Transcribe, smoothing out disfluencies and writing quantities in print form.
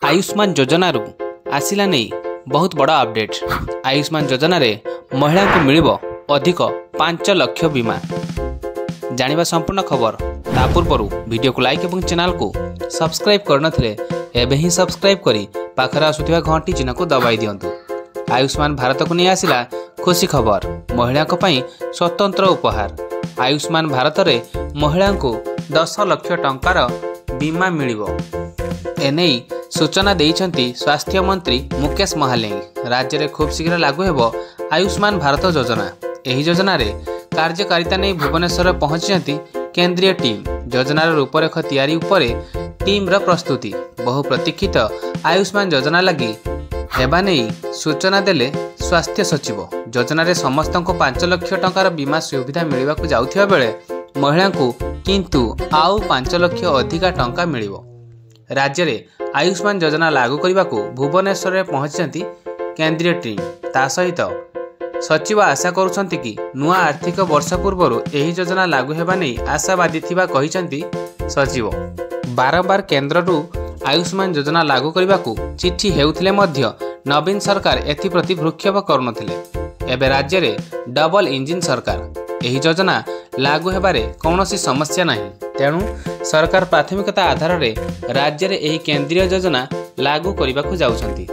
आयुष्मान योजना आसिला नहीं बहुत बड़ा अपडेट। आयुष्मान योजना रे महिला को मिलिबो अधिक 5 लाख बीमा। जानिबा संपूर्ण खबर ता पूर्व वीडियो को लाइक और चैनल को सब्सक्राइब करनथिले एबे ही सब्सक्राइब करी पाखरे आसुथिबा घंटी चिन्ह को दबाई दियंतु। आयुष्मान भारत को नहीं आसिला खुशी खबर, महिला को पई स्वतंत्र उपहार। आयुष्मान भारत रे महिला को 10 लाख टंकार बीमा मिलिबो। एने सूचना देइछंती स्वास्थ्य मंत्री मुकेश महालिंग। राज्य में खूब शीघ्र लागू हेबो आयुष्मान भारत योजना। एही योजना रे कार्यकारिता नहीं भुवनेश्वर पहुंची केंद्रीय टीम। योजनार रूपरेख तैयारी उपरे टीम र प्रस्तुति। बहु प्रतीक्षित आयुष्मान योजना लगी हेबा नहीं सूचना देले स्वास्थ्य सचिव। योजना रे समस्त को 5 लाख टंकार बीमा सुविधा मिलवा को जाउथिबा बेले महिला को किंतु आउ 5 लाख अधिका टंका मिलिबो। राज्य में आयुष्मान योजना लागू करने को भुवनेश्वर में पहुंची केंद्रीय टीम। ता सहित सचिव आशा करुछंती कि नुआ आर्थिक वर्ष पूर्व यही योजना लागू हेबा नहीं आशावादी थिबा कहिसंती सचिव। बारंबार केंद्र आयुष्मान योजना लागू करने को चिठी हेउथिले मध्य नवीन सरकार एथिप्रति भ्रूक्षेप करुनथिले। एबे राज्य में डबल इंजिन सरकार। यही योजना लागू हेबारे कौनसी समस्या नहीं। तेणु सरकार प्राथमिकता आधार में राज्य में यही केंद्रीय योजना लागू करने को जाउछंती।